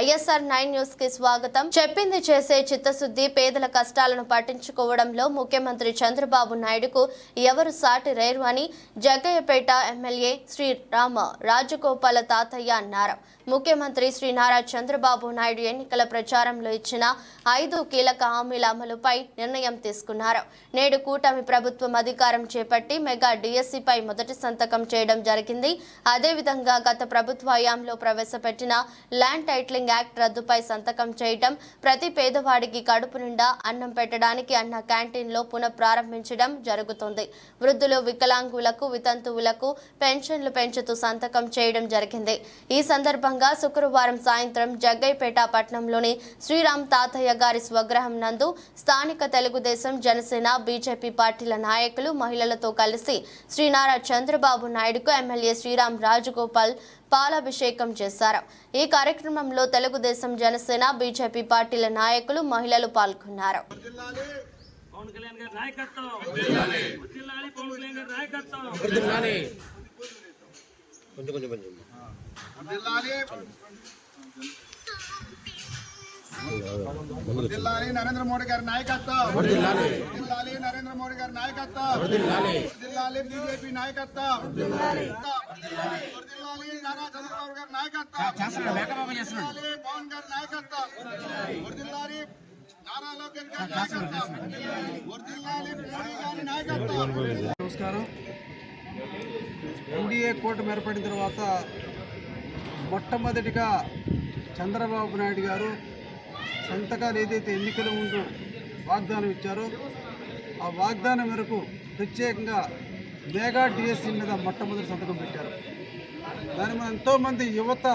YSR 9 news కి స్వాగతం. చెప్పింది చేసే చిత్తశుద్ధి, పేదల కష్టాలను పట్టించుకోవడంలో ముఖ్యమంత్రి చంద్రబాబు నాయుడుకు ఎవరు సాటి రేరు అని జగ్గయ్యపేట ఎమ్మెల్యే శ్రీ రామ రాజగోపాల తాతయ్య అన్నారు. ముఖ్యమంత్రి శ్రీ నారా చంద్రబాబు నాయుడు ఎన్నికల ప్రచారంలో ఇచ్చిన 5 కీలక హామీల అమలుపై నిర్ణయం తీసుకున్నారు. నేడు కూటమి ప్రభుత్వం అధికారం చేపట్టి మెగా డిఎస్సిపై మొదటి సంతకం చేయడం జరిగింది. అదేవిధంగా గత ప్రభుత్వ హయాంలో ప్రవేశపెట్టిన ల్యాండ్ టైటిలింగ్ యాక్ట్ రద్దుపై సంతకం చేయడం, ప్రతి పేదవాడికి కడుపు నిండా అన్నం పెట్టడానికి అన్న క్యాంటీన్లో పునఃప్రారంభించడం జరుగుతుంది. వృద్ధులు, వికలాంగులకు, వితంతువులకు పెన్షన్లు పెంచుతూ సంతకం చేయడం జరిగింది. ఈ సందర్భంగా శుక్రవారం సాయంత్రం జగ్గయ్యపేట పట్టణంలోని శ్రీరామ్ తాతయ్య గారి స్వగృహం నందు స్థానిక తెలుగుదేశం, జనసేన, బీజేపీ పార్టీల నాయకులు, మహిళలతో కలిసి శ్రీ నారా చంద్రబాబు నాయుడుకు ఎమ్మెల్యే శ్రీరామ్ రాజగోపాల్ పాలాభిషేకం చేశారు. ఈ కార్యక్రమంలో తెలుగుదేశం, జనసేన, బీజేపీ పార్టీల నాయకులు, మహిళలు పాల్గొన్నారు. నరేంద్ర మోడీ గారి నాయకత్వం, నరేంద్ర మోడీ గారి నాయకత్వం, బీజేపీ నాయకత్వం, నారా చంద్రబాబు గారి నాయకత్వం, పవన్ గారి నాయకత్వం, నారా లోకేష్ గారి నాయకత్వం, మోడీ గారి నాయకత్వం. నమస్కారం. ఎన్డీఏ కూటమి ఏర్పడిన తర్వాత మొట్టమొదటిగా చంద్రబాబు నాయుడు గారు సంతకాలు ఏదైతే ఎన్నికల ముందు వాగ్దానం ఇచ్చారో ఆ వాగ్దానం మేరకు ప్రత్యేకంగా మెగా డిఎస్సి మీద మొట్టమొదటి సంతకం పెట్టారు. దాని మీద ఎంతోమంది యువత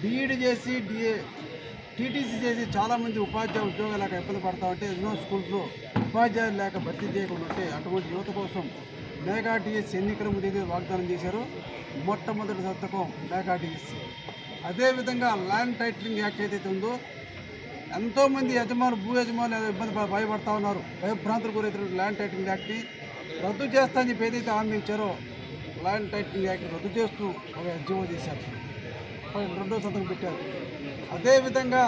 బీఈడి చేసి టీటీసీ చేసి చాలామంది ఉపాధ్యాయ ఉద్యోగాలు లేక ఇబ్బంది పడతా ఉంటే, ఎన్నో స్కూల్స్లో ఉపాధ్యాయులు లేక భర్తీ చేయకుండా ఉంటే అటువంటి యువత కోసం మెగా డిఎస్సి ఎన్నికల ముందు ఏదైతే వాగ్దానం చేశారో మొట్టమొదటి సంతకం మెగా డిఎస్సి. అదేవిధంగా ల్యాండ్ టైటిలింగ్ యాక్ట్ ఏదైతే ఉందో ఎంతోమంది భూ యజమానులు ఇబ్బంది భయపడతా ఉన్నారు, భయభ్రాంతులు గురైతున్న ల్యాండ్ టైటిలింగ్ యాక్ట్ని రద్దు చేస్తా అని చెప్పి ఏదైతే హామీ ఇచ్చారో ల్యాండ్ టైటిలింగ్ యాక్ట్ రద్దు చేస్తూ ఒక జీవో చేశారు, రెండో సంతకం పెట్టారు. అదేవిధంగా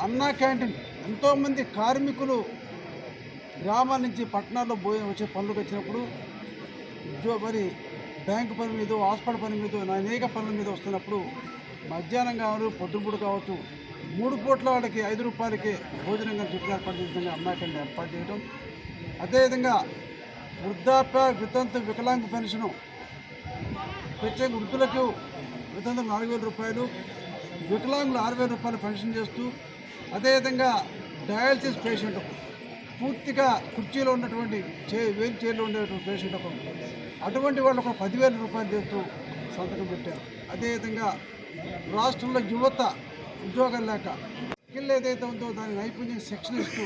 అన్నా క్యాంటీన్, ఎంతోమంది కార్మికులు గ్రామాల నుంచి పట్టణాల్లో వచ్చే పనులకు వచ్చినప్పుడు మరి బ్యాంకు పని మీద, హాస్పిటల్ పని మీద, అనేక పనుల మీద వస్తున్నప్పుడు మధ్యాహ్నం కావచ్చు, పొద్దుపూట కావచ్చు, 3 పూట్ల వాళ్ళకి 5 రూపాయలకి భోజనంగా చెప్పి ఏర్పాటు చేయడం, అన్నా క్యాంటీన్ ఏర్పాటు చేయడం. అదేవిధంగా వృద్ధాప్య, వితంతు, వికలాంగ పెన్షను ప్రత్యేక వృద్ధులకు వితంతు 4,000 రూపాయలు, వికలాంగులు 6,000 రూపాయలు పెన్షన్ చేస్తూ, అదేవిధంగా డయాలసిస్ పేషెంట్కు పూర్తిగా కుర్చీలో ఉన్నటువంటి వీల్ చైర్లో ఉండేటువంటి పేషెంట్కు అటువంటి వాళ్ళకు 10,000 రూపాయలు చేస్తూ సంతకం పెట్టారు. అదేవిధంగా రాష్ట్రంలో యువత ఉద్యోగం లేక స్కిల్ ఏదైతే ఉందో దాని నైపుణ్యం శిక్షణ ఇస్తూ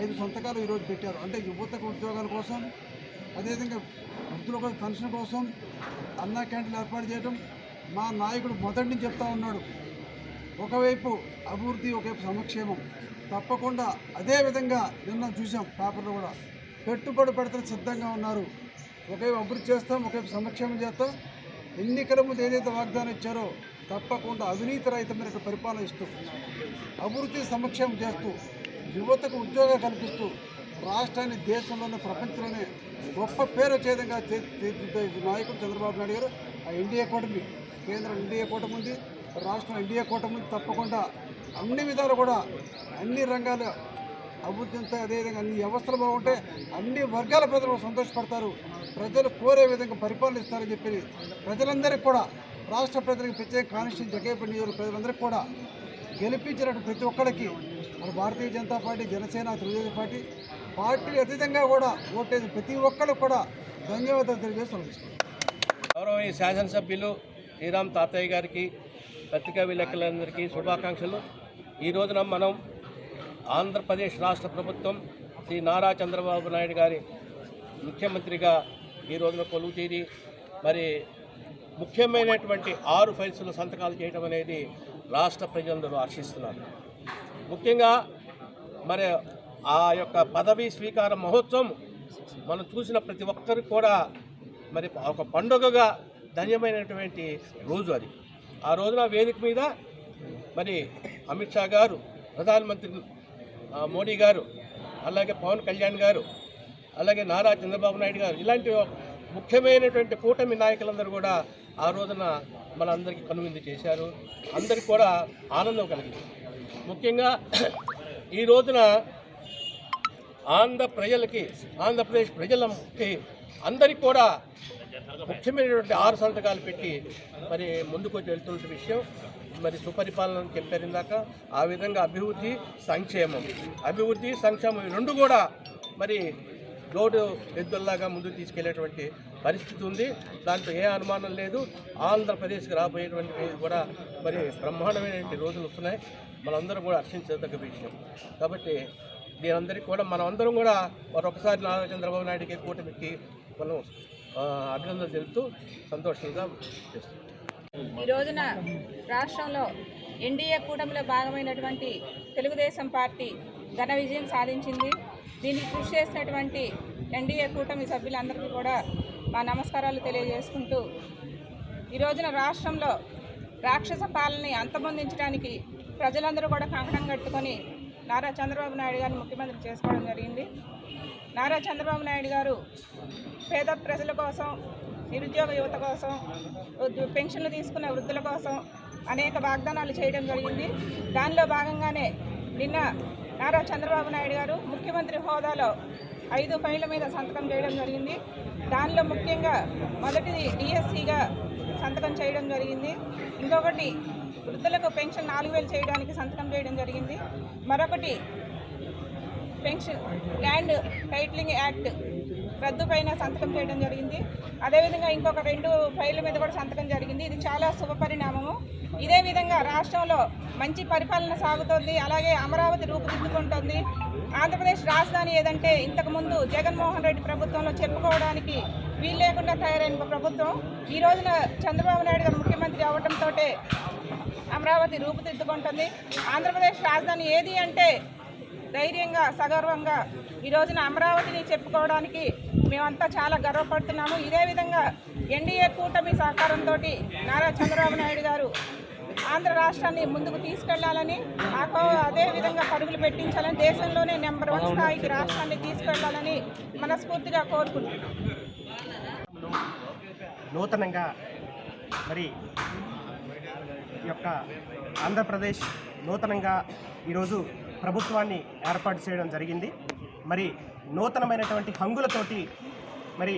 5 సంతకాలు ఈరోజు పెట్టారు. అంటే యువతకు ఉద్యోగాల కోసం, అదేవిధంగా వృద్ధులకు పెన్షన్ కోసం అన్నా క్యాంటీన్లు ఏర్పాటు చేయడం. మా నాయకుడు మొదటి నుంచి చెప్తా ఉన్నాడు, ఒకవైపు అభివృద్ధి, ఒకవైపు సంక్షేమం. తప్పకుండా అదేవిధంగా నిన్న చూసాం పేపర్లో కూడా పెట్టుబడి పెడతారు సిద్ధంగా ఉన్నారు. ఒకవైపు అభివృద్ధి చేస్తాం, ఒకవైపు సంక్షేమం చేస్తాం. ఎన్నికల ముందు ఏదైతే వాగ్దానం ఇచ్చారో తప్పకుండా అవినీతి రహితమైన పరిపాలన ఇస్తూ, అభివృద్ధి సంక్షేమం చేస్తూ, యువతకు ఉద్యోగాలు కల్పిస్తూ రాష్ట్రాన్ని దేశంలోనే, ప్రపంచంలోనే గొప్ప పేరు వచ్చే విధంగా నాయకుడు చంద్రబాబు నాయుడు గారు. ఆ ఎన్డీఏ కూటమి, కేంద్రం ఎన్డీఏ కూటమి ఉంది, రాష్ట్రం ఎన్డీఏ కూటమి ఉంది. తప్పకుండా అన్ని విధాలు కూడా, అన్ని రంగాల అభివృద్ధి ఉంటాయి. అదేవిధంగా అన్ని వ్యవస్థలు బాగుంటే అన్ని వర్గాల ప్రజలు సంతోషపడతారు. ప్రజలు కోరే విధంగా పరిపాలన ఇస్తారని చెప్పి ప్రజలందరికీ కూడా, రాష్ట్ర ప్రజలకు ప్రత్యేక కాన్స్టిట్యూన్సీ జగ్గయ్యపేట నియోజకవర్గ ప్రజలందరికీ కూడా గెలిపించినట్టు ప్రతి ఒక్కరికి మన భారతీయ జనతా పార్టీ, జనసేన, తెలుగుదేశం పార్టీ అతీతంగా కూడా ఓటేసి ప్రతి ఒక్కరికి కూడా ధన్యవాదాలు తెలియజేస్తున్నాం. గౌరవనీయ శాసనసభ్యులు శ్రీరామ్ తాతయ్య గారికి, పత్రికా విలేకరులందరికీ శుభాకాంక్షలు. ఈ రోజున మనం ఆంధ్రప్రదేశ్ రాష్ట్ర ప్రభుత్వం శ్రీ నారా చంద్రబాబు నాయుడు గారి ముఖ్యమంత్రిగా ఈ రోజున కొలువు తీరి మరి ముఖ్యమైనటువంటి 6 ఫైల్స్లో సంతకాలు చేయడం అనేది రాష్ట్ర ప్రజలందరూ ఆశిస్తున్నారు. ముఖ్యంగా మరి ఆ యొక్క పదవీ స్వీకార మహోత్సవం మనం చూసిన ప్రతి ఒక్కరికి కూడా మరి ఒక పండుగగా ధన్యమైనటువంటి రోజు అది. ఆ రోజున వేదిక మీద మరి అమిత్ షా గారు, ప్రధానమంత్రి మోడీ గారు, అలాగే పవన్ కళ్యాణ్ గారు, అలాగే నారా చంద్రబాబు నాయుడు గారు, ఇలాంటి ముఖ్యమైనటువంటి కూటమి నాయకులందరూ కూడా ఆ రోజున మనందరికీ కనువిందు చేశారు. అందరికీ కూడా ఆనందం కలిగింది. ముఖ్యంగా ఈ రోజున ఆంధ్రప్రదేశ్ ప్రజలకి అందరికీ కూడా ముఖ్యమైనటువంటి 6 సంతకాలు పెట్టి మరి ముందుకు వెళ్తున్న విషయం మరి సుపరిపాలన చెప్పారు ఇందాక. ఆ విధంగా అభివృద్ధి సంక్షేమం రెండు కూడా మరి రోడ్డు ఎద్దుల్లాగా ముందుకు తీసుకెళ్లేటువంటి పరిస్థితి ఉంది. దాంట్లో ఏ అనుమానం లేదు. ఆంధ్రప్రదేశ్కి రాబోయేటువంటి కూడా మరి బ్రహ్మాండమైనటువంటి రోజులు వస్తున్నాయి. మనందరం కూడా హర్షించదగ్గ విషయం. కాబట్టి దీనందరికీ కూడా మనం అందరం కూడా మరొకసారి నారా చంద్రబాబు నాయుడికి కూటమికి మనం అభినందనలు తెలుపుతూ సంతోషంగా చేస్తున్నాం. ఈ రోజున రాష్ట్రంలో ఎన్డీఏ కూటమిలో భాగమైనటువంటి తెలుగుదేశం పార్టీ ఘన విజయం సాధించింది. దీనికి కృషి చేసినటువంటి ఎన్డీఏ కూటమి సభ్యులందరికీ కూడా మా నమస్కారాలు తెలియజేసుకుంటూ, ఈ రోజున రాష్ట్రంలో రాక్షస పాలనని అంతమొందించడానికి ప్రజలందరూ కూడా కంకణం కట్టుకొని నారా చంద్రబాబు నాయుడు గారిని ముఖ్యమంత్రి చేసుకోవడం జరిగింది. నారా చంద్రబాబు నాయుడు గారు పేద ప్రజల కోసం, నిరుద్యోగ యువత కోసం, పెన్షన్లు తీసుకున్న వృద్ధుల కోసం అనేక వాగ్దానాలు చేయడం జరిగింది. దానిలో భాగంగానే నిన్న నారా చంద్రబాబు నాయుడు గారు ముఖ్యమంత్రి హోదాలో 5 ఫైళ్ల మీద సంతకం చేయడం జరిగింది. దానిలో ముఖ్యంగా మొదటిది డిఎస్సిగా సంతకం చేయడం జరిగింది. ఇంకొకటి వృద్ధులకు పెన్షన్ 4000 చేయడానికి సంతకం చేయడం జరిగింది. మరొకటి పెన్షన్ ల్యాండ్ టైటిలింగ్ యాక్ట్ రద్దు పైన సంతకం చేయడం జరిగింది. అదేవిధంగా ఇంకొక 2 ఫైళ్ల మీద కూడా సంతకం జరిగింది. ఇది చాలా శుభపరిణామము. ఇదే విధంగా రాష్ట్రంలో మంచి పరిపాలన సాగుతోంది. అలాగే అమరావతి రూపుదిద్దుకుంటోంది. ఆంధ్రప్రదేశ్ రాజధాని ఏదంటే ఇంతకుముందు జగన్మోహన్ రెడ్డి ప్రభుత్వంలో చెప్పుకోవడానికి వీలు లేకుండా తయారైన ప్రభుత్వం ఈ రోజున చంద్రబాబు నాయుడు గారు ముఖ్యమంత్రి అవ్వడంతో అమరావతి రూపుదిద్దుకుంటుంది. ఆంధ్రప్రదేశ్ రాజధాని ఏది అంటే ధైర్యంగా, సగర్వంగా ఈ రోజున అమరావతిని చెప్పుకోవడానికి మేమంతా చాలా గర్వపడుతున్నాము. ఇదే విధంగా ఎన్డీఏ కూటమి సహకారంతో నారా చంద్రబాబు నాయుడు గారు ఆంధ్ర రాష్ట్రాన్ని ముందుకు తీసుకెళ్లాలని, అదేవిధంగా పరుగులు పెట్టించాలని, దేశంలోనే నెంబర్ 1 స్థాయికి రాష్ట్రాన్ని తీసుకెళ్లాలని మనస్ఫూర్తిగా కోరుకుంటున్నాం. నూతనంగా మరి ఈ యొక్క ఆంధ్రప్రదేశ్ నూతనంగా ఈరోజు ప్రభుత్వాన్ని ఏర్పాటు చేయడం జరిగింది. మరి నూతనమైనటువంటి హంగులతోటి మరి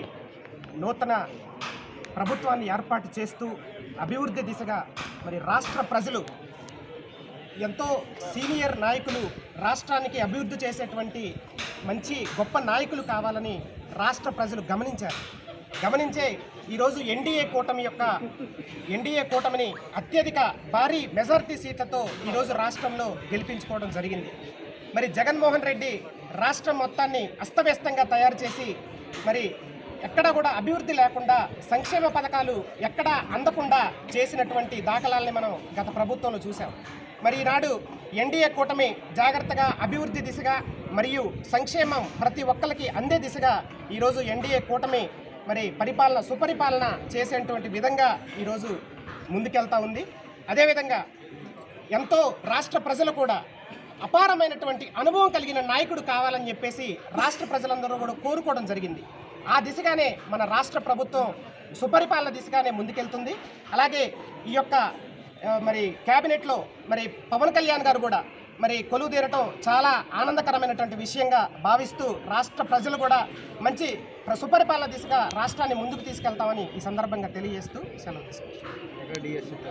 నూతన ప్రభుత్వాన్ని ఏర్పాటు చేస్తూ అభివృద్ధి దిశగా మరి రాష్ట్ర ప్రజలు ఎంతో సీనియర్ నాయకులు, రాష్ట్రానికి అభివృద్ధి చేసేటువంటి మంచి గొప్ప నాయకులు కావాలని రాష్ట్ర ప్రజలు గమనించే ఈరోజు ఎన్డీఏ కూటమిని అత్యధిక భారీ మెజారిటీ సీట్లతో ఈరోజు రాష్ట్రంలో గెలిపించుకోవడం జరిగింది. మరి జగన్మోహన్ రెడ్డి రాష్ట్రం మొత్తాన్ని అస్తవ్యస్తంగా తయారు చేసి మరి ఎక్కడా కూడా అభివృద్ధి లేకుండా, సంక్షేమ పథకాలు ఎక్కడా అందకుండా చేసినటువంటి దాఖలాల్ని మనం గత ప్రభుత్వంలో చూసాం. మరి ఈనాడు ఎన్డీఏ కూటమి జాగ్రత్తగా అభివృద్ధి దిశగా మరియు సంక్షేమం ప్రతి ఒక్కరికి అందే దిశగా ఈరోజు ఎన్డీఏ కూటమి మరి సుపరిపాలన చేసేటువంటి విధంగా ఈరోజు ముందుకెళ్తా ఉంది. అదేవిధంగా ఎంతో రాష్ట్ర ప్రజలు కూడా అపారమైనటువంటి అనుభవం కలిగిన నాయకుడు కావాలని చెప్పేసి రాష్ట్ర ప్రజలందరూ కూడా కోరుకోవడం జరిగింది. ఆ దిశగానే మన రాష్ట్ర ప్రభుత్వం సుపరిపాలన దిశగానే ముందుకెళ్తుంది. అలాగే ఈ యొక్క మరి క్యాబినెట్లో మరి పవన్ కళ్యాణ్ గారు కూడా మరి కొలువు తీరటం చాలా ఆనందకరమైనటువంటి విషయంగా భావిస్తూ రాష్ట్ర ప్రజలు కూడా మంచి సుపరిపాలన దిశగా రాష్ట్రాన్ని ముందుకు తీసుకెళ్తామని ఈ సందర్భంగా తెలియజేస్తూ సెలవు తీసుకుంటాం.